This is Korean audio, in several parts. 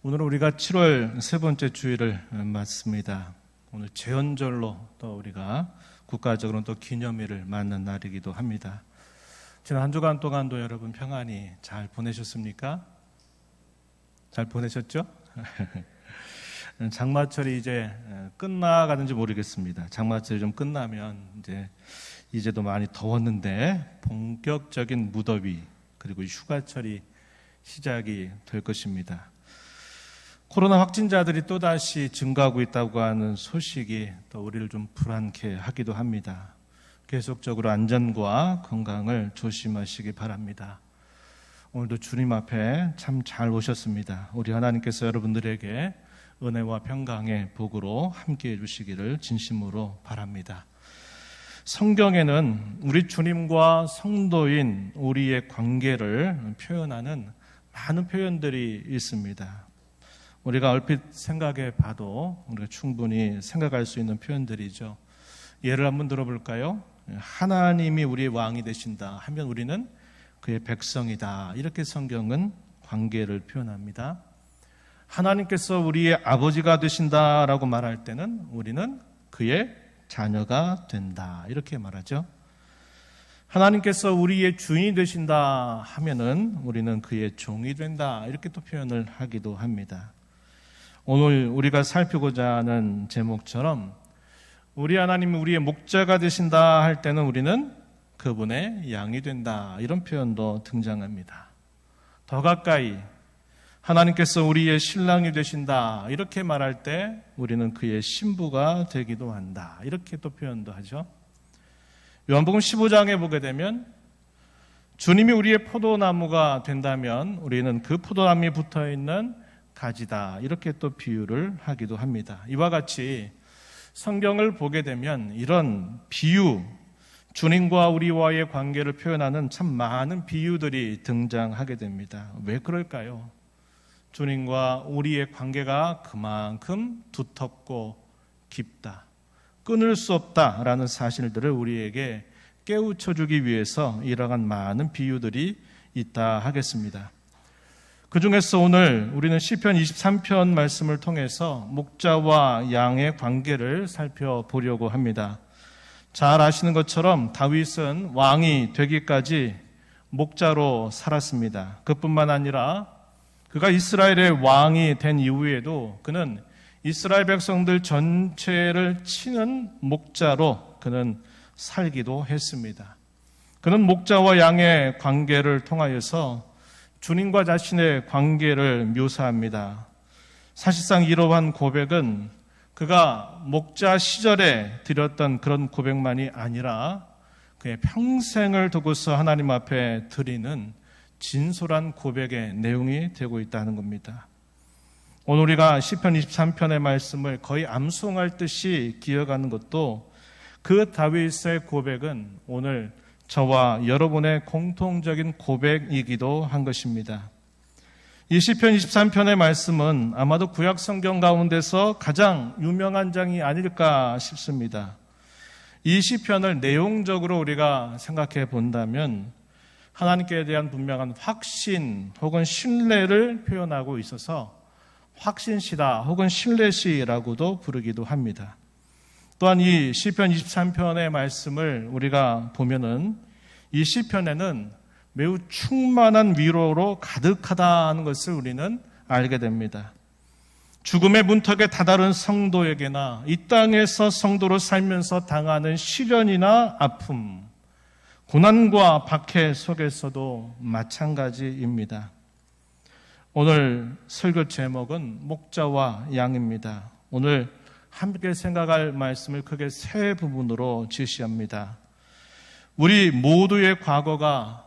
오늘은 우리가 7월 세 번째 주일을 맞습니다. 오늘 제헌절로 또 우리가 국가적으로는 또 기념일을 맞는 날이기도 합니다. 지난 한 주간 동안도 여러분 평안히 잘 보내셨습니까? 잘 보내셨죠? 장마철이 이제 끝나가는지 모르겠습니다. 장마철이 좀 끝나면 이제도 많이 더웠는데 본격적인 무더위 그리고 휴가철이 시작이 될 것입니다. 코로나 확진자들이 또다시 증가하고 있다고 하는 소식이 또 우리를 좀 불안케 하기도 합니다. 계속적으로 안전과 건강을 조심하시기 바랍니다. 오늘도 주님 앞에 참 잘 오셨습니다. 우리 하나님께서 여러분들에게 은혜와 평강의 복으로 함께해 주시기를 진심으로 바랍니다. 성경에는 우리 주님과 성도인 우리의 관계를 표현하는 많은 표현들이 있습니다. 우리가 얼핏 생각해 봐도 우리가 충분히 생각할 수 있는 표현들이죠. 예를 한번 들어볼까요? 하나님이 우리의 왕이 되신다 하면 우리는 그의 백성이다. 이렇게 성경은 관계를 표현합니다. 하나님께서 우리의 아버지가 되신다라고 말할 때는 우리는 그의 자녀가 된다. 이렇게 말하죠. 하나님께서 우리의 주인이 되신다 하면은 우리는 그의 종이 된다. 이렇게 또 표현을 하기도 합니다. 오늘 우리가 살피고자 하는 제목처럼 우리 하나님이 우리의 목자가 되신다 할 때는 우리는 그분의 양이 된다. 이런 표현도 등장합니다. 더 가까이 하나님께서 우리의 신랑이 되신다. 이렇게 말할 때 우리는 그의 신부가 되기도 한다. 이렇게 또 표현도 하죠. 요한복음 15장에 보게 되면 주님이 우리의 포도나무가 된다면 우리는 그 포도나무에 붙어있는 가지다. 이렇게 또 비유를 하기도 합니다. 이와 같이 성경을 보게 되면 이런 비유, 주님과 우리와의 관계를 표현하는 참 많은 비유들이 등장하게 됩니다. 왜 그럴까요? 주님과 우리의 관계가 그만큼 두텁고 깊다, 끊을 수 없다라는 사실들을 우리에게 깨우쳐주기 위해서 이러한 많은 비유들이 있다 하겠습니다. 그 중에서 오늘 우리는 시편 23편 말씀을 통해서 목자와 양의 관계를 살펴보려고 합니다. 잘 아시는 것처럼 다윗은 왕이 되기까지 목자로 살았습니다. 그뿐만 아니라 그가 이스라엘의 왕이 된 이후에도 그는 이스라엘 백성들 전체를 치는 목자로 그는 살기도 했습니다. 그는 목자와 양의 관계를 통하여서 주님과 자신의 관계를 묘사합니다. 사실상 이러한 고백은 그가 목자 시절에 드렸던 그런 고백만이 아니라 그의 평생을 두고서 하나님 앞에 드리는 진솔한 고백의 내용이 되고 있다는 겁니다. 오늘 우리가 시편 23편의 말씀을 거의 암송할 듯이 기억하는 것도 그 다윗의 고백은 오늘 저와 여러분의 공통적인 고백이기도 한 것입니다. 이 시편 23편의 말씀은 아마도 구약 성경 가운데서 가장 유명한 장이 아닐까 싶습니다. 이 시편을 내용적으로 우리가 생각해 본다면 하나님께 대한 분명한 확신 혹은 신뢰를 표현하고 있어서 확신시다 혹은 신뢰시라고도 부르기도 합니다. 또한 이 시편 23편의 말씀을 우리가 보면은 이 시편에는 매우 충만한 위로로 가득하다는 것을 우리는 알게 됩니다. 죽음의 문턱에 다다른 성도에게나 이 땅에서 성도로 살면서 당하는 시련이나 아픔, 고난과 박해 속에서도 마찬가지입니다. 오늘 설교 제목은 목자와 양입니다. 오늘 함께 생각할 말씀을 크게 세 부분으로 제시합니다. 우리 모두의 과거가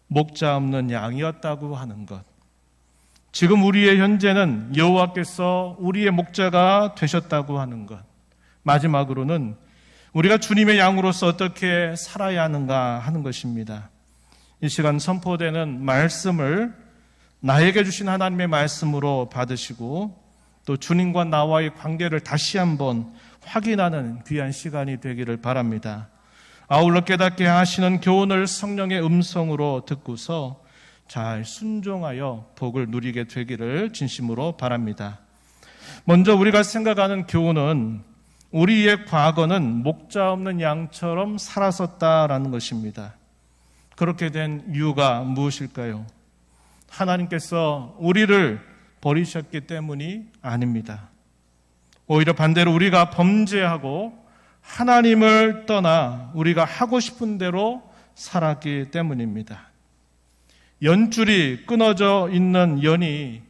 목자 없는 양이었다고 하는 것, 지금 우리의 현재는 여호와께서 우리의 목자가 되셨다고 하는 것, 마지막으로는 우리가 주님의 양으로서 어떻게 살아야 하는가 하는 것입니다. 이 시간 선포되는 말씀을 나에게 주신 하나님의 말씀으로 받으시고 또 주님과 나와의 관계를 다시 한번 확인하는 귀한 시간이 되기를 바랍니다. 아울러 깨닫게 하시는 교훈을 성령의 음성으로 듣고서 잘 순종하여 복을 누리게 되기를 진심으로 바랍니다. 먼저 우리가 생각하는 교훈은 우리의 과거는 목자 없는 양처럼 살았었다라는 것입니다. 그렇게 된 이유가 무엇일까요? 하나님께서 우리를 버리셨기 때문이 아닙니다. 오히려 반대로 우리가 범죄하고 하나님을 떠나 우리가 하고 싶은 대로 살았기 때문입니다. 연줄이 끊어져 있는 연이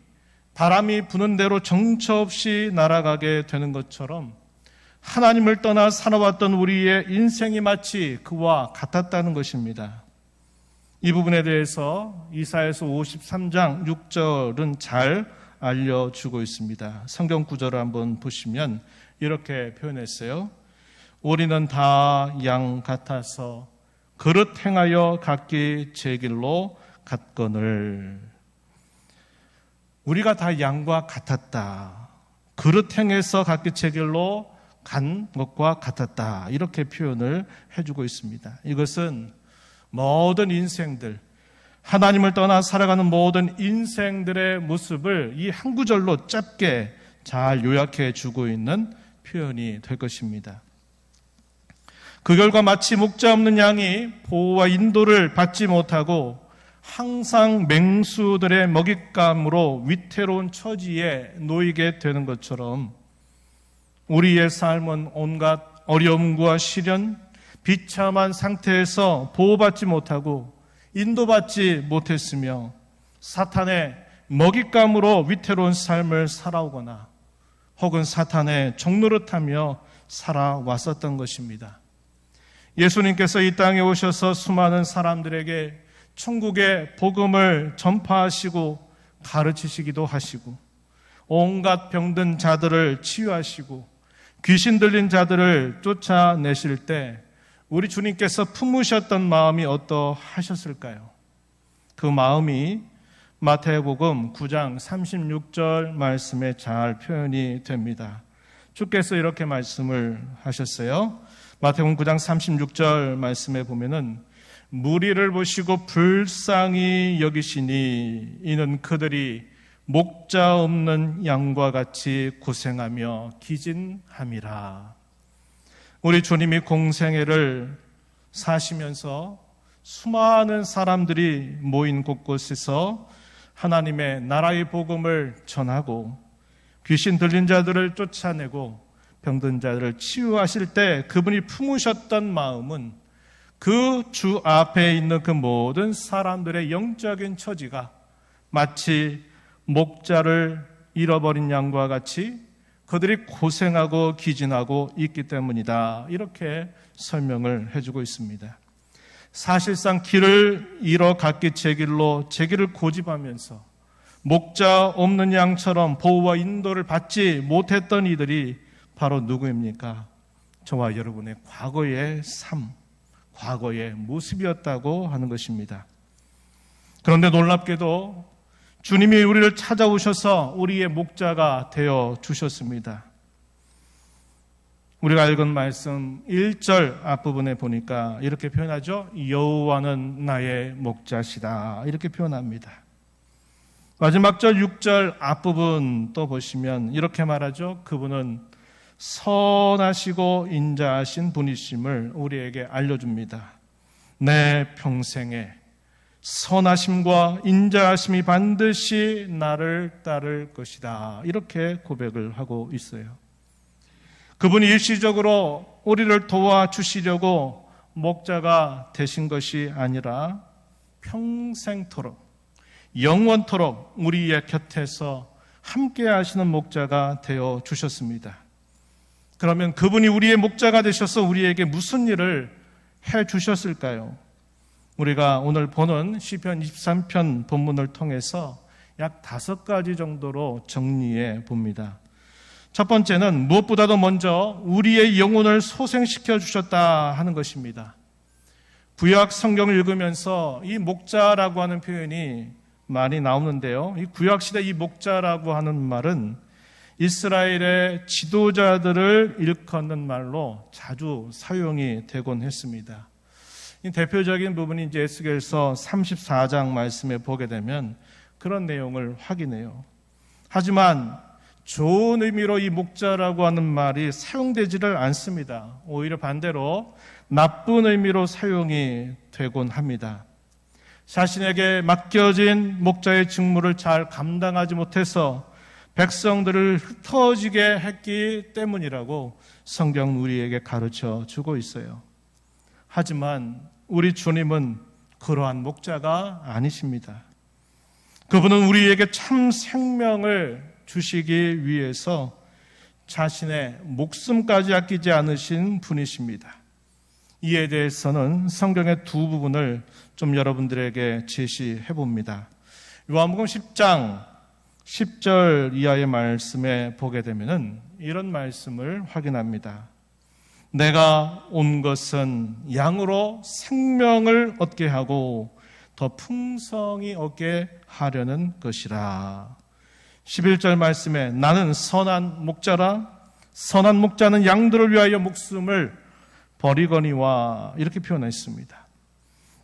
바람이 부는 대로 정처 없이 날아가게 되는 것처럼 하나님을 떠나 살아왔던 우리의 인생이 마치 그와 같았다는 것입니다. 이 부분에 대해서 이사야서 53장 6절은 잘 알려주고 있습니다. 성경 구절을 한번 보시면 이렇게 표현했어요. 우리는 다 양 같아서 그릇 행하여 각기 제 길로 갔거늘. 우리가 다 양과 같았다. 그릇 행해서 각기 제 길로 간 것과 같았다. 이렇게 표현을 해주고 있습니다. 이것은 모든 인생들, 하나님을 떠나 살아가는 모든 인생들의 모습을 이 한 구절로 짧게 잘 요약해 주고 있는 표현이 될 것입니다. 그 결과 마치 목자 없는 양이 보호와 인도를 받지 못하고 항상 맹수들의 먹잇감으로 위태로운 처지에 놓이게 되는 것처럼 우리의 삶은 온갖 어려움과 시련, 비참한 상태에서 보호받지 못하고 인도받지 못했으며 사탄의 먹잇감으로 위태로운 삶을 살아오거나 혹은 사탄의 종노릇하며 살아왔었던 것입니다. 예수님께서 이 땅에 오셔서 수많은 사람들에게 천국의 복음을 전파하시고 가르치시기도 하시고 온갖 병든 자들을 치유하시고 귀신 들린 자들을 쫓아내실 때 우리 주님께서 품으셨던 마음이 어떠하셨을까요? 그 마음이 마태복음 9장 36절 말씀에 잘 표현이 됩니다. 주께서 이렇게 말씀을 하셨어요. 마태복음 9장 36절 말씀에 보면은 무리를 보시고 불쌍히 여기시니 이는 그들이 목자 없는 양과 같이 고생하며 기진함이라. 우리 주님이 공생애를 사시면서 수많은 사람들이 모인 곳곳에서 하나님의 나라의 복음을 전하고 귀신 들린 자들을 쫓아내고 병든 자들을 치유하실 때 그분이 품으셨던 마음은 그 주 앞에 있는 그 모든 사람들의 영적인 처지가 마치 목자를 잃어버린 양과 같이 그들이 고생하고 기진하고 있기 때문이다. 이렇게 설명을 해주고 있습니다. 사실상 길을 잃어 갔기 제 길로 제 길을 고집하면서 목자 없는 양처럼 보호와 인도를 받지 못했던 이들이 바로 누구입니까? 저와 여러분의 과거의 삶, 과거의 모습이었다고 하는 것입니다. 그런데 놀랍게도 주님이 우리를 찾아오셔서 우리의 목자가 되어 주셨습니다. 우리가 읽은 말씀 1절 앞부분에 보니까 이렇게 표현하죠. 여호와는 나의 목자시다. 이렇게 표현합니다. 마지막 절 6절 앞부분 또 보시면 이렇게 말하죠. 그분은 선하시고 인자하신 분이심을 우리에게 알려줍니다. 내 평생에 선하심과 인자하심이 반드시 나를 따를 것이다. 이렇게 고백을 하고 있어요. 그분이 일시적으로 우리를 도와주시려고 목자가 되신 것이 아니라 평생토록, 영원토록 우리의 곁에서 함께 하시는 목자가 되어 주셨습니다. 그러면 그분이 우리의 목자가 되셔서 우리에게 무슨 일을 해 주셨을까요? 우리가 오늘 보는 시편 23편 본문을 통해서 약 5가지 정도로 정리해 봅니다. 첫 번째는 무엇보다도 먼저 우리의 영혼을 소생시켜 주셨다 하는 것입니다. 구약 성경을 읽으면서 이 목자라고 하는 표현이 많이 나오는데요. 이 구약시대 이 목자라고 하는 말은 이스라엘의 지도자들을 일컫는 말로 자주 사용이 되곤 했습니다. 이 대표적인 부분이 이제 에스겔서 34장 말씀에 보게 되면 그런 내용을 확인해요. 하지만 좋은 의미로 이 목자라고 하는 말이 사용되지를 않습니다. 오히려 반대로 나쁜 의미로 사용이 되곤 합니다. 자신에게 맡겨진 목자의 직무를 잘 감당하지 못해서 백성들을 흩어지게 했기 때문이라고 성경 우리에게 가르쳐 주고 있어요. 하지만 우리 주님은 그러한 목자가 아니십니다. 그분은 우리에게 참 생명을 주시기 위해서 자신의 목숨까지 아끼지 않으신 분이십니다. 이에 대해서는 성경의 두 부분을 좀 여러분들에게 제시해 봅니다. 요한복음 10장 10절 이하의 말씀에 보게 되면은 이런 말씀을 확인합니다. 내가 온 것은 양으로 생명을 얻게 하고 더 풍성히 얻게 하려는 것이라. 11절 말씀에 나는 선한 목자라. 선한 목자는 양들을 위하여 목숨을 버리거니와 이렇게 표현했습니다.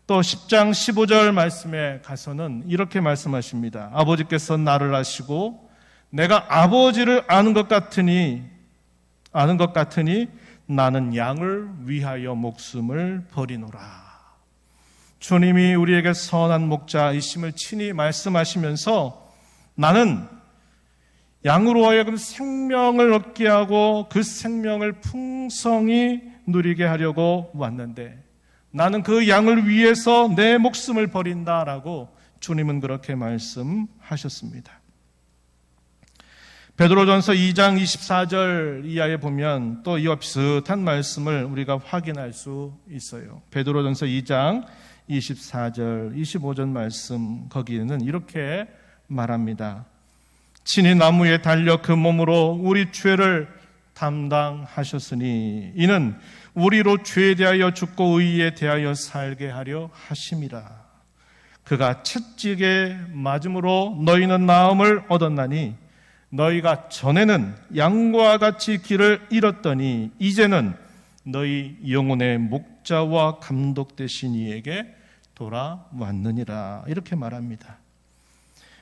또 10장 15절 말씀에 가서는 이렇게 말씀하십니다. 아버지께서 나를 아시고 내가 아버지를 아는 것 같으니 나는 양을 위하여 목숨을 버리노라. 주님이 우리에게 선한 목자이심을 친히 말씀하시면서 나는 양으로 하여금 생명을 얻게 하고 그 생명을 풍성히 누리게 하려고 왔는데 나는 그 양을 위해서 내 목숨을 버린다라고 주님은 그렇게 말씀하셨습니다. 베드로전서 2장 24절 이하에 보면 또 이와 비슷한 말씀을 우리가 확인할 수 있어요. 베드로전서 2장 24절, 25절 말씀 거기에는 이렇게 말합니다. 친히 나무에 달려 그 몸으로 우리 죄를 담당하셨으니 이는 우리로 죄에 대하여 죽고 의에 대하여 살게 하려 하심이라. 그가 채찍에 맞음으로 너희는 나음을 얻었나니 너희가 전에는 양과 같이 길을 잃었더니 이제는 너희 영혼의 목자와 감독 되신 이에게 돌아왔느니라. 이렇게 말합니다.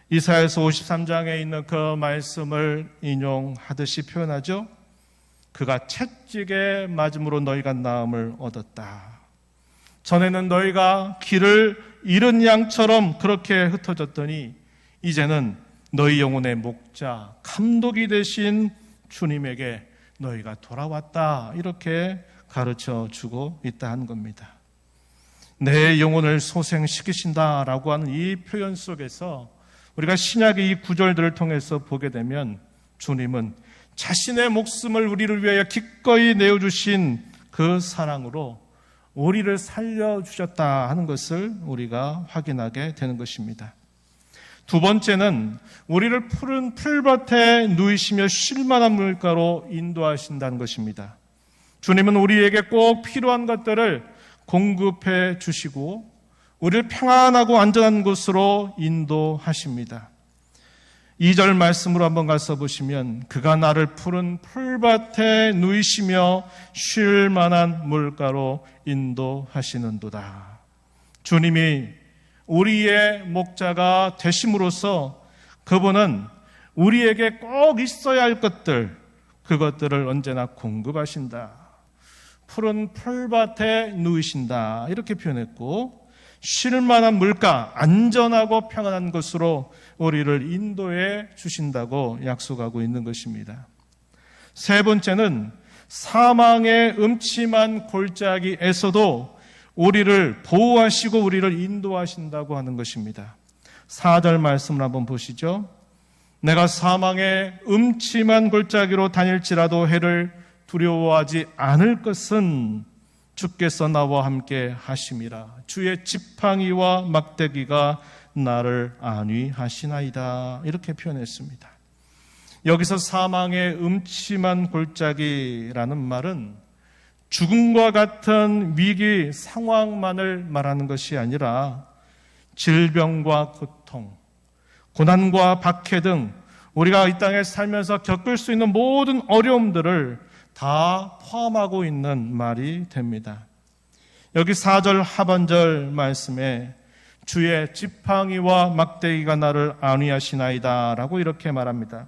이사야서 53장에 있는 그 말씀을 인용하듯이 표현하죠. 그가 채찍에 맞음으로 너희가 나음을 얻었다. 전에는 너희가 길을 잃은 양처럼 그렇게 흩어졌더니 이제는 너희 영혼의 목자, 감독이 되신 주님에게 너희가 돌아왔다. 이렇게 가르쳐 주고 있다 한 겁니다. 내 영혼을 소생시키신다라고 하는 이 표현 속에서 우리가 신약의 이 구절들을 통해서 보게 되면 주님은 자신의 목숨을 우리를 위하여 기꺼이 내어주신 그 사랑으로 우리를 살려주셨다 하는 것을 우리가 확인하게 되는 것입니다. 두 번째는 우리를 푸른 풀밭에 누이시며 쉴만한 물가로 인도하신다는 것입니다. 주님은 우리에게 꼭 필요한 것들을 공급해 주시고 우리를 평안하고 안전한 곳으로 인도하십니다. 2절 말씀으로 한번 가서 보시면 그가 나를 푸른 풀밭에 누이시며 쉴 만한 물가로 인도하시는도다. 주님이 우리의 목자가 되심으로써 그분은 우리에게 꼭 있어야 할 것들, 그것들을 언제나 공급하신다. 푸른 풀밭에 누이신다. 이렇게 표현했고 쉴 만한 물가, 안전하고 평안한 곳으로 우리를 인도해 주신다고 약속하고 있는 것입니다. 세 번째는 사망의 음침한 골짜기에서도 우리를 보호하시고 우리를 인도하신다고 하는 것입니다. 4절 말씀을 한번 보시죠. 내가 사망의 음침한 골짜기로 다닐지라도 해를 두려워하지 않을 것은 주께서 나와 함께 하심이라. 주의 지팡이와 막대기가 나를 안위하시나이다. 이렇게 표현했습니다. 여기서 사망의 음침한 골짜기라는 말은 죽음과 같은 위기 상황만을 말하는 것이 아니라 질병과 고통, 고난과 박해 등 우리가 이 땅에 살면서 겪을 수 있는 모든 어려움들을 다 포함하고 있는 말이 됩니다. 여기 4절 하반절 말씀에 주의 지팡이와 막대기가 나를 안위하시나이다 라고 이렇게 말합니다.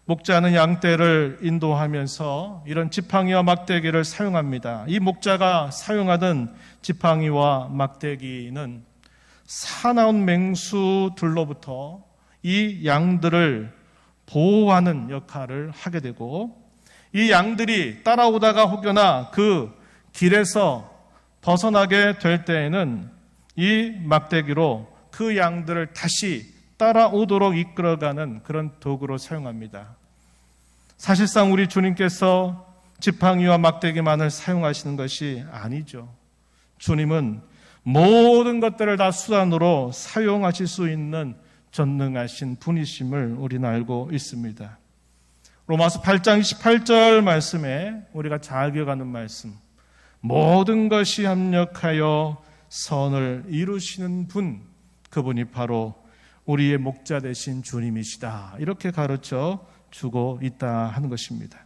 목자는 양떼를 인도하면서 이런 지팡이와 막대기를 사용합니다. 이 목자가 사용하던 지팡이와 막대기는 사나운 맹수들로부터 이 양들을 보호하는 역할을 하게 되고, 이 양들이 따라오다가 혹여나 그 길에서 벗어나게 될 때에는 이 막대기로 그 양들을 다시 따라오도록 이끌어가는 그런 도구로 사용합니다. 사실상 우리 주님께서 지팡이와 막대기만을 사용하시는 것이 아니죠. 주님은 모든 것들을 다 수단으로 사용하실 수 있는 전능하신 분이심을 우리는 알고 있습니다. 로마서 8장 28절 말씀에 우리가 잘 기억하는 말씀, 모든 것이 합력하여 선을 이루시는 분, 그분이 바로 우리의 목자 되신 주님이시다, 이렇게 가르쳐 주고 있다 하는 것입니다.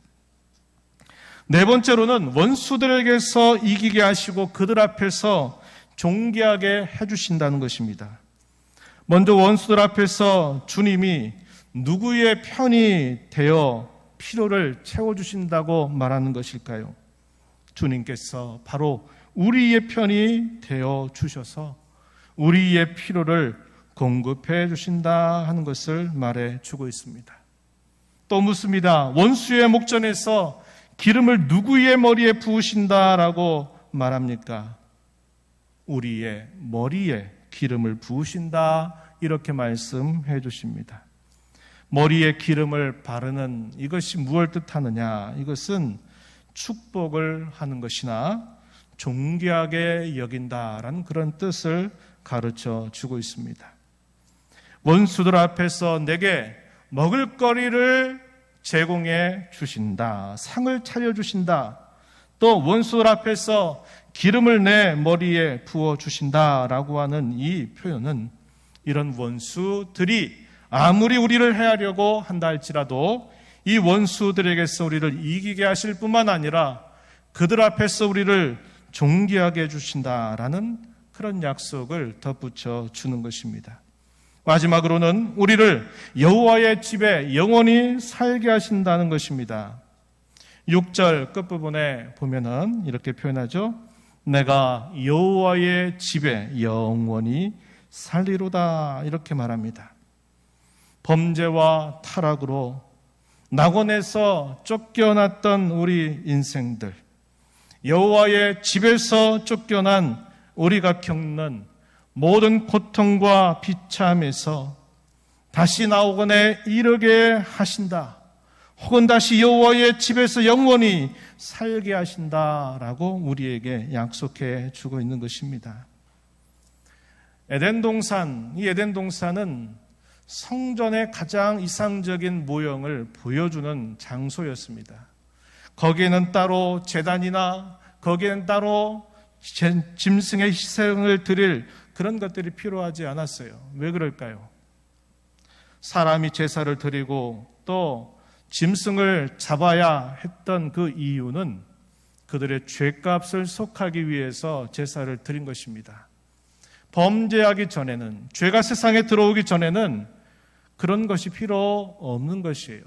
네 번째로는 원수들에게서 이기게 하시고 그들 앞에서 존귀하게 해주신다는 것입니다. 먼저 원수들 앞에서 주님이 누구의 편이 되어 필요를 채워주신다고 말하는 것일까요? 주님께서 바로 우리의 편이 되어 주셔서 우리의 필요를 공급해 주신다 하는 것을 말해 주고 있습니다. 또 묻습니다. 원수의 목전에서 기름을 누구의 머리에 부으신다라고 말합니까? 우리의 머리에 기름을 부으신다, 이렇게 말씀해 주십니다. 머리에 기름을 바르는 이것이 무엇을 뜻하느냐? 이것은 축복을 하는 것이나 존귀하게 여긴다라는 그런 뜻을 가르쳐 주고 있습니다. 원수들 앞에서 내게 먹을거리를 제공해 주신다, 상을 차려주신다, 또 원수들 앞에서 기름을 내 머리에 부어 주신다라고 하는 이 표현은 이런 원수들이 아무리 우리를 해하려고 한다 할지라도 이 원수들에게서 우리를 이기게 하실 뿐만 아니라 그들 앞에서 우리를 존귀하게 해주신다라는 그런 약속을 덧붙여 주는 것입니다. 마지막으로는 우리를 여호와의 집에 영원히 살게 하신다는 것입니다. 6절 끝부분에 보면은 이렇게 표현하죠. 내가 여호와의 집에 영원히 살리로다, 이렇게 말합니다. 범죄와 타락으로 낙원에서 쫓겨났던 우리 인생들, 여호와의 집에서 쫓겨난 우리가 겪는 모든 고통과 비참에서 다시 나오거나 이르게 하신다, 혹은 다시 여호와의 집에서 영원히 살게 하신다라고 우리에게 약속해 주고 있는 것입니다. 에덴 동산, 이 에덴 동산은 성전의 가장 이상적인 모형을 보여주는 장소였습니다. 거기에는 따로 제단이나 거기에는 따로 짐승의 희생을 드릴 그런 것들이 필요하지 않았어요. 왜 그럴까요? 사람이 제사를 드리고 또 짐승을 잡아야 했던 그 이유는 그들의 죄값을 속하기 위해서 제사를 드린 것입니다. 범죄하기 전에는, 죄가 세상에 들어오기 전에는 그런 것이 필요 없는 것이에요.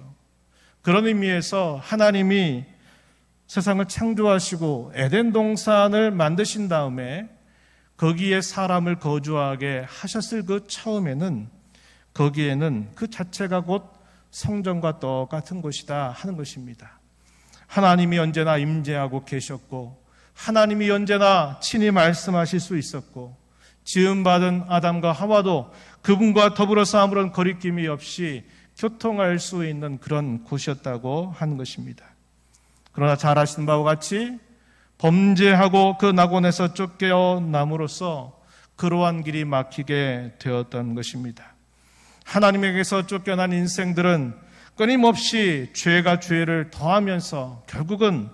그런 의미에서 하나님이 세상을 창조하시고 에덴 동산을 만드신 다음에 거기에 사람을 거주하게 하셨을 그 처음에는 거기에는 그 자체가 곧 성전과 똑같은 곳이다 하는 것입니다. 하나님이 언제나 임재하고 계셨고 하나님이 언제나 친히 말씀하실 수 있었고 지음받은 아담과 하와도 그분과 더불어서 아무런 거리낌이 없이 교통할 수 있는 그런 곳이었다고 하는 것입니다. 그러나 잘 아시는 바와 같이 범죄하고 그 낙원에서 쫓겨남으로써 그러한 길이 막히게 되었던 것입니다. 하나님에게서 쫓겨난 인생들은 끊임없이 죄가 죄를 더하면서 결국은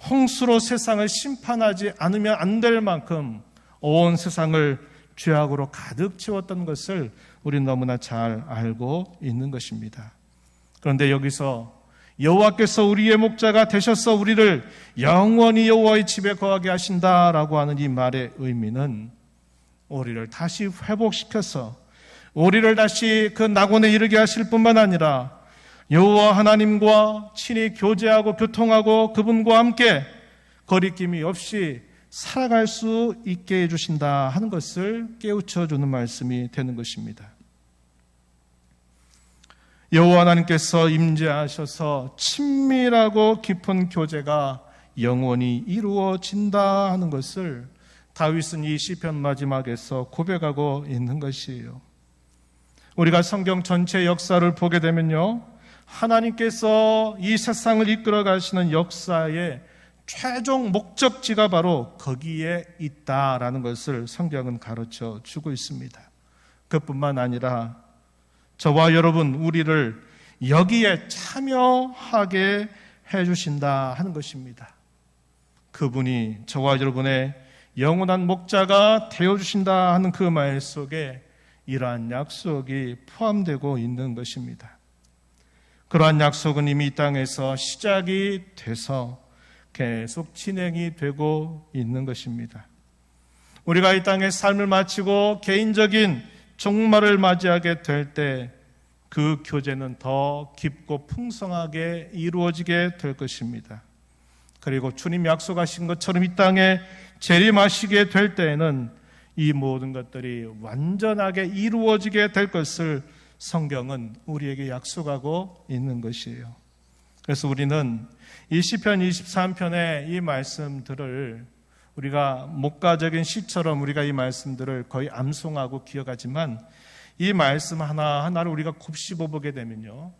홍수로 세상을 심판하지 않으면 안 될 만큼 온 세상을 죄악으로 가득 채웠던 것을 우리는 너무나 잘 알고 있는 것입니다. 그런데 여기서 여호와께서 우리의 목자가 되셔서 우리를 영원히 여호와의 집에 거하게 하신다라고 하는 이 말의 의미는 우리를 다시 회복시켜서 우리를 다시 그 낙원에 이르게 하실 뿐만 아니라 여호와 하나님과 친히 교제하고 교통하고 그분과 함께 거리낌이 없이 살아갈 수 있게 해주신다 하는 것을 깨우쳐주는 말씀이 되는 것입니다. 여호와 하나님께서 임재하셔서 친밀하고 깊은 교제가 영원히 이루어진다 하는 것을 다윗은 이 시편 마지막에서 고백하고 있는 것이에요. 우리가 성경 전체 역사를 보게 되면요, 하나님께서 이 세상을 이끌어 가시는 역사의 최종 목적지가 바로 거기에 있다라는 것을 성경은 가르쳐 주고 있습니다. 그뿐만 아니라 저와 여러분 우리를 여기에 참여하게 해주신다 하는 것입니다. 그분이 저와 여러분의 영원한 목자가 되어주신다 하는 그 말 속에 이러한 약속이 포함되고 있는 것입니다. 그러한 약속은 이미 이 땅에서 시작이 돼서 계속 진행이 되고 있는 것입니다. 우리가 이 땅의 삶을 마치고 개인적인 종말을 맞이하게 될 때 그 교제는 더 깊고 풍성하게 이루어지게 될 것입니다. 그리고 주님 약속하신 것처럼 이 땅에 재림하시게 될 때에는 이 모든 것들이 완전하게 이루어지게 될 것을 성경은 우리에게 약속하고 있는 것이에요. 그래서 우리는 이 시편 23편의 이 말씀들을 우리가 목가적인 시처럼 우리가 이 말씀들을 거의 암송하고 기억하지만 이 말씀 하나하나를 우리가 곱씹어보게 되면요,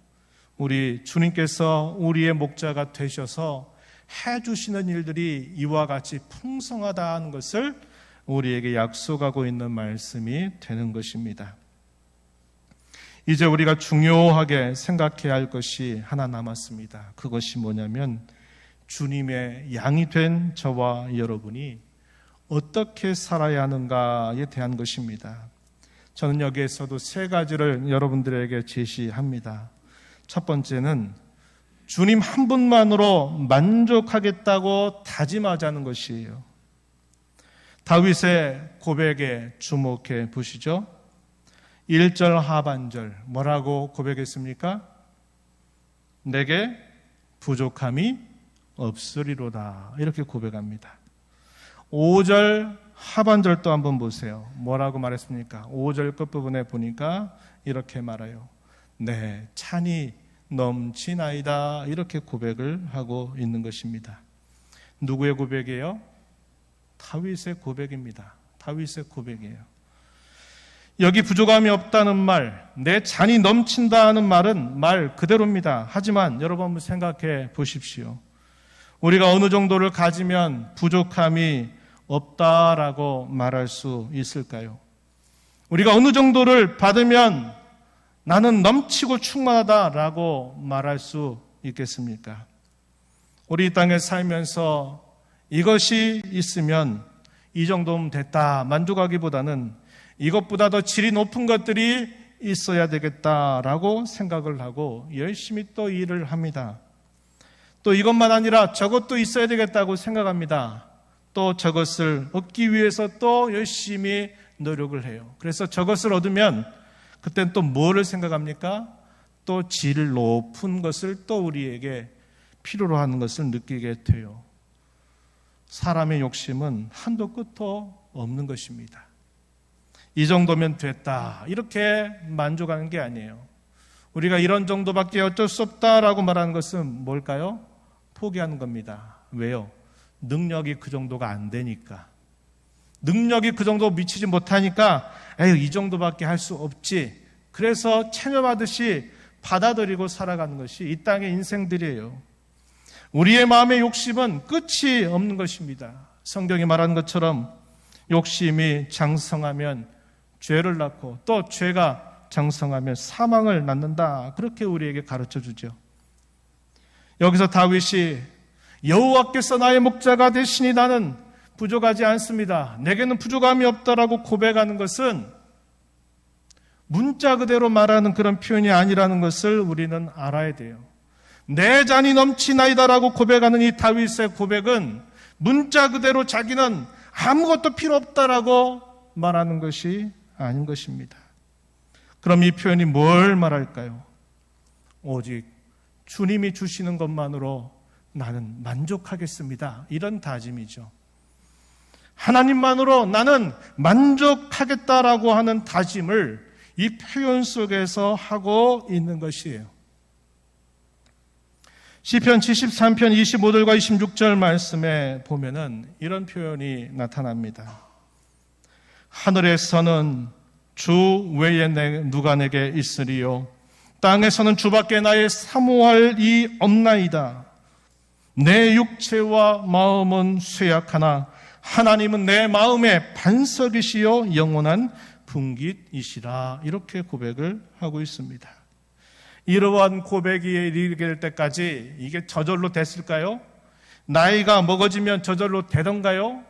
우리 주님께서 우리의 목자가 되셔서 해주시는 일들이 이와 같이 풍성하다는 것을 우리에게 약속하고 있는 말씀이 되는 것입니다. 이제 우리가 중요하게 생각해야 할 것이 하나 남았습니다. 그것이 뭐냐면 주님의 양이 된 저와 여러분이 어떻게 살아야 하는가에 대한 것입니다. 저는 여기에서도 세 가지를 여러분들에게 제시합니다. 첫 번째는 주님 한 분만으로 만족하겠다고 다짐하자는 것이에요. 다윗의 고백에 주목해 보시죠. 1절 하반절 뭐라고 고백했습니까? 내게 부족함이 없으리로다 이렇게 고백합니다. 5절 하반절도 한번 보세요. 뭐라고 말했습니까? 5절 끝부분에 보니까 이렇게 말해요. 내 찬이 넘치나이다 이렇게 고백을 하고 있는 것입니다. 누구의 고백이에요? 다윗의 고백입니다. 다윗의 고백이에요. 여기 부족함이 없다는 말, 내 잔이 넘친다는 말은 말 그대로입니다. 하지만 여러분 한번 생각해 보십시오. 우리가 어느 정도를 가지면 부족함이 없다라고 말할 수 있을까요? 우리가 어느 정도를 받으면 나는 넘치고 충만하다라고 말할 수 있겠습니까? 우리 이 땅에 살면서 이것이 있으면 이 정도면 됐다 만족하기보다는 이것보다 더 질이 높은 것들이 있어야 되겠다라고 생각을 하고 열심히 또 일을 합니다. 또 이것만 아니라 저것도 있어야 되겠다고 생각합니다. 또 저것을 얻기 위해서 또 열심히 노력을 해요. 그래서 저것을 얻으면 그때는 또 뭐를 생각합니까? 또 질 높은 것을 또 우리에게 필요로 하는 것을 느끼게 돼요. 사람의 욕심은 한도 끝도 없는 것입니다. 이 정도면 됐다 이렇게 만족하는 게 아니에요. 우리가 이런 정도밖에 어쩔 수 없다라고 말하는 것은 뭘까요? 포기하는 겁니다. 왜요? 능력이 그 정도가 안 되니까. 능력이 그 정도 미치지 못하니까 에휴 이 정도밖에 할 수 없지. 그래서 체념하듯이 받아들이고 살아가는 것이 이 땅의 인생들이에요. 우리의 마음의 욕심은 끝이 없는 것입니다. 성경이 말하는 것처럼 욕심이 장성하면 죄를 낳고 또 죄가 장성하면 사망을 낳는다. 그렇게 우리에게 가르쳐 주죠. 여기서 다윗이 여호와께서 나의 목자가 되시니 나는 부족하지 않습니다. 내게는 부족함이 없다라고 고백하는 것은 문자 그대로 말하는 그런 표현이 아니라는 것을 우리는 알아야 돼요. 내 잔이 넘치나이다라고 고백하는 이 다윗의 고백은 문자 그대로 자기는 아무것도 필요 없다라고 말하는 것이 아닌 것입니다. 그럼 이 표현이 뭘 말할까요? 오직 주님이 주시는 것만으로 나는 만족하겠습니다. 이런 다짐이죠. 하나님만으로 나는 만족하겠다라고 하는 다짐을 이 표현 속에서 하고 있는 것이에요. 시편 73편 25절과 26절 말씀에 보면은 이런 표현이 나타납니다. 하늘에서는 주 외에 누가 내게 있으리요? 땅에서는 주밖에 나의 사모할 이 없나이다. 내 육체와 마음은 쇠약하나 하나님은 내 마음의 반석이시요 영원한 분깃이시라. 이렇게 고백을 하고 있습니다. 이러한 고백이 이르게 될 때까지 이게 저절로 됐을까요? 나이가 먹어지면 저절로 되던가요?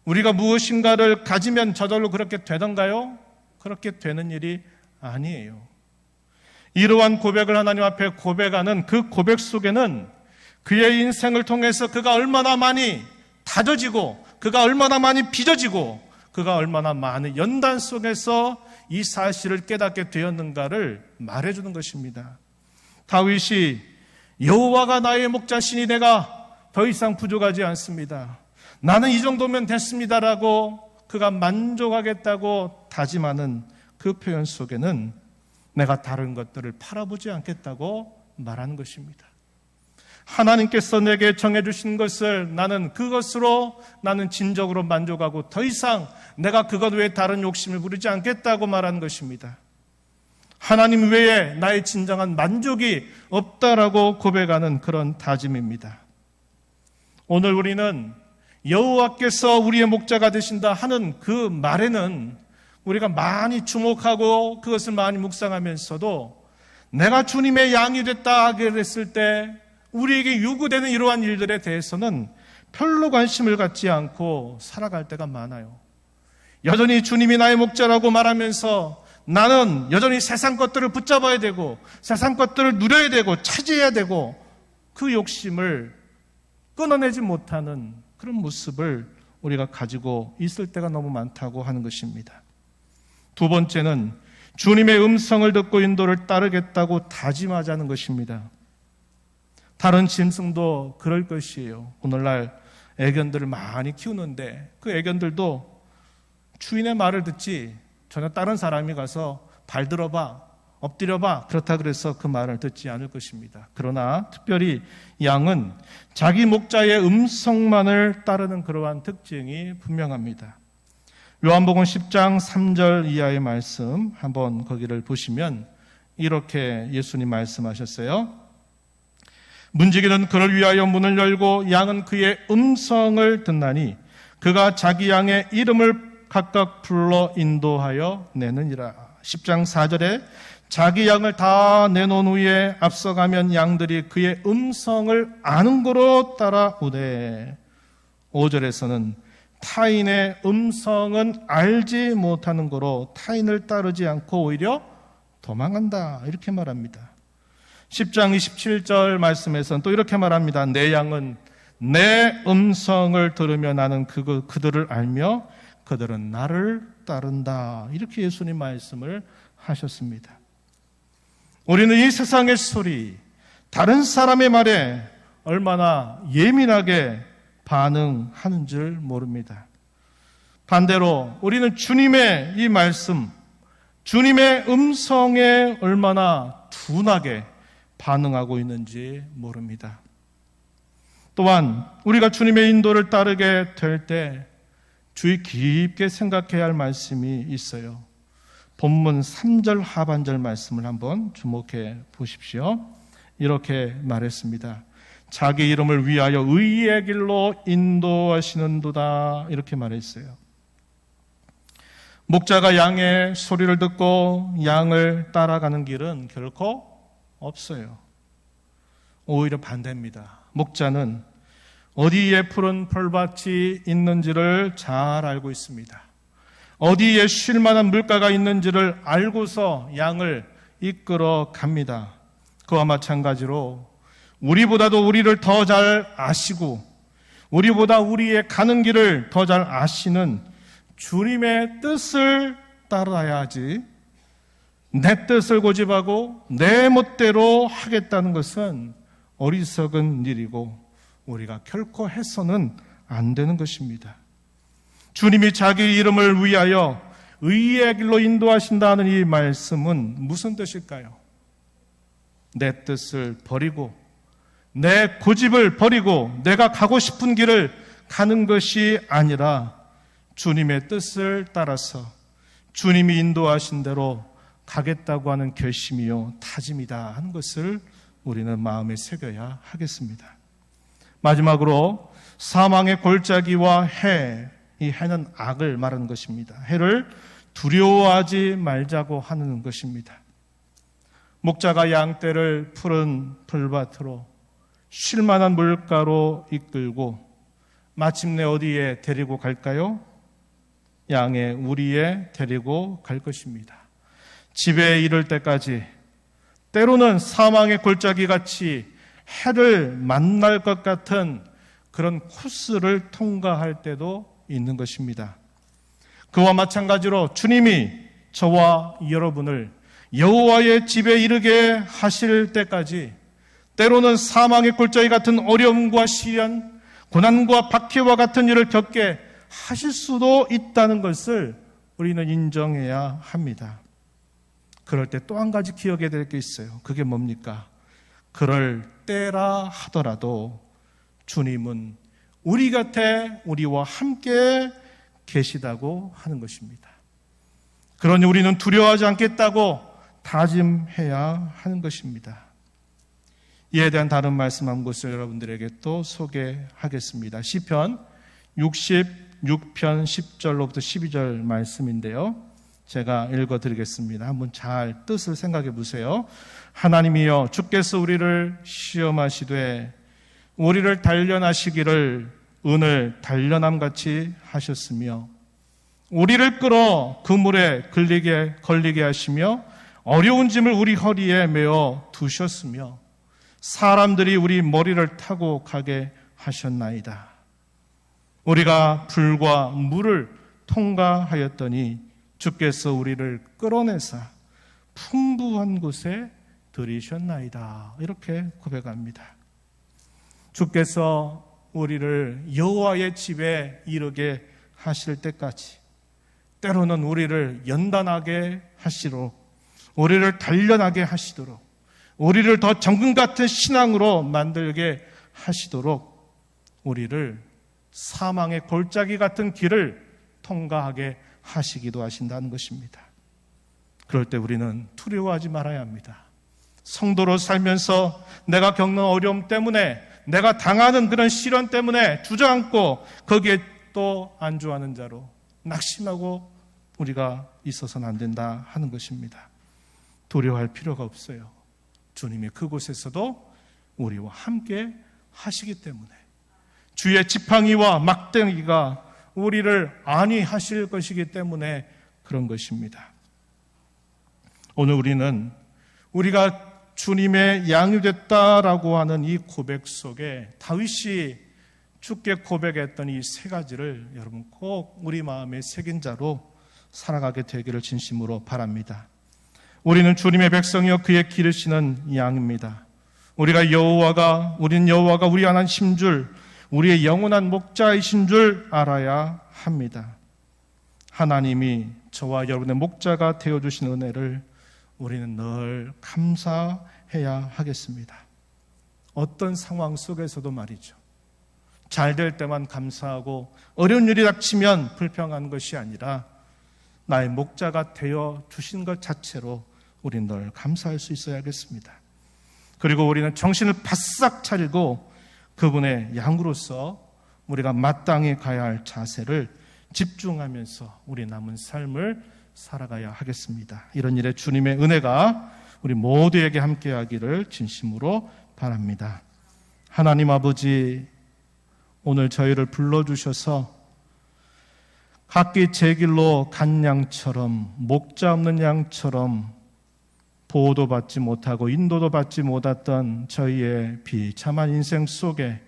우리가 무엇인가를 가지면 저절로 그렇게 되던가요? 그렇게 되는 일이 아니에요. 이러한 고백을 하나님 앞에 고백하는 그 고백 속에는 그의 인생을 통해서 그가 얼마나 많이 다져지고 그가 얼마나 많이 빚어지고 그가 얼마나 많은 연단 속에서 이 사실을 깨닫게 되었는가를 말해주는 것입니다. 다윗이 여호와가 나의 목자시니 내가 더 이상 부족하지 않습니다. 나는 이 정도면 됐습니다라고 그가 만족하겠다고 다짐하는 그 표현 속에는 내가 다른 것들을 팔아보지 않겠다고 말하는 것입니다. 하나님께서 내게 정해주신 것을 나는 그것으로 나는 진정으로 만족하고 더 이상 내가 그것 외에 다른 욕심을 부리지 않겠다고 말하는 것입니다. 하나님 외에 나의 진정한 만족이 없다라고 고백하는 그런 다짐입니다. 오늘 우리는 여호와께서 우리의 목자가 되신다 하는 그 말에는 우리가 많이 주목하고 그것을 많이 묵상하면서도 내가 주님의 양이 됐다 하게 됐을 때 우리에게 요구되는 이러한 일들에 대해서는 별로 관심을 갖지 않고 살아갈 때가 많아요. 여전히 주님이 나의 목자라고 말하면서 나는 여전히 세상 것들을 붙잡아야 되고 세상 것들을 누려야 되고 차지해야 되고 그 욕심을 끊어내지 못하는 그런 모습을 우리가 가지고 있을 때가 너무 많다고 하는 것입니다. 두 번째는 주님의 음성을 듣고 인도를 따르겠다고 다짐하자는 것입니다. 다른 짐승도 그럴 것이에요. 오늘날 애견들을 많이 키우는데 그 애견들도 주인의 말을 듣지 전혀 다른 사람이 가서 발 들어봐, 엎드려봐 그렇다 그래서 그 말을 듣지 않을 것입니다. 그러나 특별히 양은 자기 목자의 음성만을 따르는 그러한 특징이 분명합니다. 요한복음 10장 3절 이하의 말씀 한번 거기를 보시면 이렇게 예수님 말씀하셨어요. 문지기는 그를 위하여 문을 열고 양은 그의 음성을 듣나니 그가 자기 양의 이름을 각각 불러 인도하여 내느니라. 10장 4절에 자기 양을 다 내놓은 후에 앞서가면 양들이 그의 음성을 아는 거로 따라오되 5절에서는 타인의 음성은 알지 못하는 거로 타인을 따르지 않고 오히려 도망간다 이렇게 말합니다. 10장 27절 말씀에서는 또 이렇게 말합니다. 내 양은 내 음성을 들으며 나는 그들을 알며 그들은 나를 따른다. 이렇게 예수님 말씀을 하셨습니다. 우리는 이 세상의 소리, 다른 사람의 말에 얼마나 예민하게 반응하는 줄 모릅니다. 반대로 우리는 주님의 이 말씀, 주님의 음성에 얼마나 둔하게 반응하고 있는지 모릅니다. 또한 우리가 주님의 인도를 따르게 될 때 주의 깊게 생각해야 할 말씀이 있어요. 본문 3절 하반절 말씀을 한번 주목해 보십시오. 이렇게 말했습니다. 자기 이름을 위하여 의의 길로 인도하시는도다 이렇게 말했어요. 목자가 양의 소리를 듣고 양을 따라가는 길은 결코 없어요. 오히려 반대입니다. 목자는 어디에 푸른 풀밭이 있는지를 잘 알고 있습니다. 어디에 쉴 만한 물가가 있는지를 알고서 양을 이끌어 갑니다. 그와 마찬가지로 우리보다도 우리를 더 잘 아시고 우리보다 우리의 가는 길을 더 잘 아시는 주님의 뜻을 따라야지 내 뜻을 고집하고 내 멋대로 하겠다는 것은 어리석은 일이고 우리가 결코 해서는 안 되는 것입니다. 주님이 자기 이름을 위하여 의의 길로 인도하신다는 이 말씀은 무슨 뜻일까요? 내 뜻을 버리고 내 고집을 버리고 내가 가고 싶은 길을 가는 것이 아니라 주님의 뜻을 따라서 주님이 인도하신 대로 가겠다고 하는 결심이요 다짐이다 하는 것을 우리는 마음에 새겨야 하겠습니다. 마지막으로 사망의 골짜기와 해, 이 해는 악을 말하는 것입니다. 해를 두려워하지 말자고 하는 것입니다. 목자가 양떼를 푸른 풀밭으로 쉴만한 물가로 이끌고 마침내 어디에 데리고 갈까요? 양의 우리에 데리고 갈 것입니다. 집에 이를 때까지 때로는 사망의 골짜기 같이 해를 만날 것 같은 그런 코스를 통과할 때도 있는 것입니다. 그와 마찬가지로 주님이 저와 여러분을 여호와의 집에 이르게 하실 때까지 때로는 사망의 골짜기 같은 어려움과 시련, 고난과 박해와 같은 일을 겪게 하실 수도 있다는 것을 우리는 인정해야 합니다. 그럴 때 또 한 가지 기억해야 될 게 있어요. 그게 뭡니까? 그럴 때라 하더라도 주님은 우리 곁에 우리와 함께 계시다고 하는 것입니다. 그러니 우리는 두려워하지 않겠다고 다짐해야 하는 것입니다. 이에 대한 다른 말씀 한 곳을 여러분들에게 또 소개하겠습니다. 시편 66편 10절로부터 12절 말씀인데요. 제가 읽어드리겠습니다. 한번 잘 뜻을 생각해 보세요. 하나님이여 주께서 우리를 시험하시되 우리를 단련하시기를 은을 단련함같이 하셨으며 우리를 끌어 그물에 걸리게 하시며 어려운 짐을 우리 허리에 메어 두셨으며 사람들이 우리 머리를 타고 가게 하셨나이다. 우리가 불과 물을 통과하였더니 주께서 우리를 끌어내사 풍부한 곳에 들이셨나이다. 이렇게 고백합니다. 주께서 우리를 여호와의 집에 이르게 하실 때까지 때로는 우리를 연단하게 하시도록 우리를 단련하게 하시도록 우리를 더 정금 같은 신앙으로 만들게 하시도록 우리를 사망의 골짜기 같은 길을 통과하게 하시기도 하신다는 것입니다. 그럴 때 우리는 두려워하지 말아야 합니다. 성도로 살면서 내가 겪는 어려움 때문에 내가 당하는 그런 시련 때문에 주저앉고 거기에 또 안주하는 자로 낙심하고 우리가 있어서는 안 된다 하는 것입니다. 두려워할 필요가 없어요. 주님이 그곳에서도 우리와 함께 하시기 때문에 주의 지팡이와 막대기가 우리를 안위하실 것이기 때문에 그런 것입니다. 오늘 우리는 우리가 주님의 양이 됐다라고 하는 이 고백 속에 다윗이 주께 고백했던 이 세 가지를 여러분 꼭 우리 마음에 새긴 자로 살아가게 되기를 진심으로 바랍니다. 우리는 주님의 백성이여 그의 기르시는 양입니다. 우리는 여호와가 우리 하나님이신 줄 우리의 영원한 목자이신 줄 알아야 합니다. 하나님이 저와 여러분의 목자가 되어주신 은혜를 우리는 늘 감사해야 하겠습니다. 어떤 상황 속에서도 말이죠. 잘 될 때만 감사하고 어려운 일이 닥치면 불평하는 것이 아니라 나의 목자가 되어주신 것 자체로 우리는 늘 감사할 수 있어야겠습니다. 그리고 우리는 정신을 바싹 차리고 그분의 양으로서 우리가 마땅히 가야 할 자세를 집중하면서 우리 남은 삶을 살아가야 하겠습니다. 이런 일에 주님의 은혜가 우리 모두에게 함께하기를 진심으로 바랍니다. 하나님 아버지, 오늘 저희를 불러주셔서 각기 제 길로 간 양처럼 목자 없는 양처럼 보호도 받지 못하고 인도도 받지 못했던 저희의 비참한 인생 속에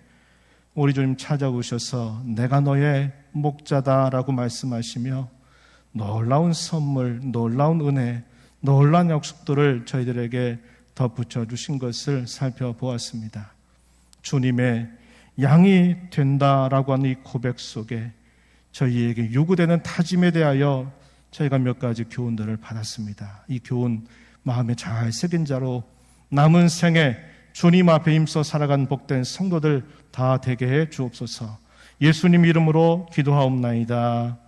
우리 주님 찾아오셔서 내가 너의 목자다라고 말씀하시며 놀라운 선물, 놀라운 은혜, 놀라운 약속들을 저희들에게 덧붙여 주신 것을 살펴보았습니다. 주님의 양이 된다라고 하는 이 고백 속에 저희에게 요구되는 다짐에 대하여 저희가 몇 가지 교훈들을 받았습니다. 이 교훈 마음에 잘 새긴 자로 남은 생에 주님 앞에 힘써 살아간 복된 성도들 다 되게 해 주옵소서. 예수님 이름으로 기도하옵나이다.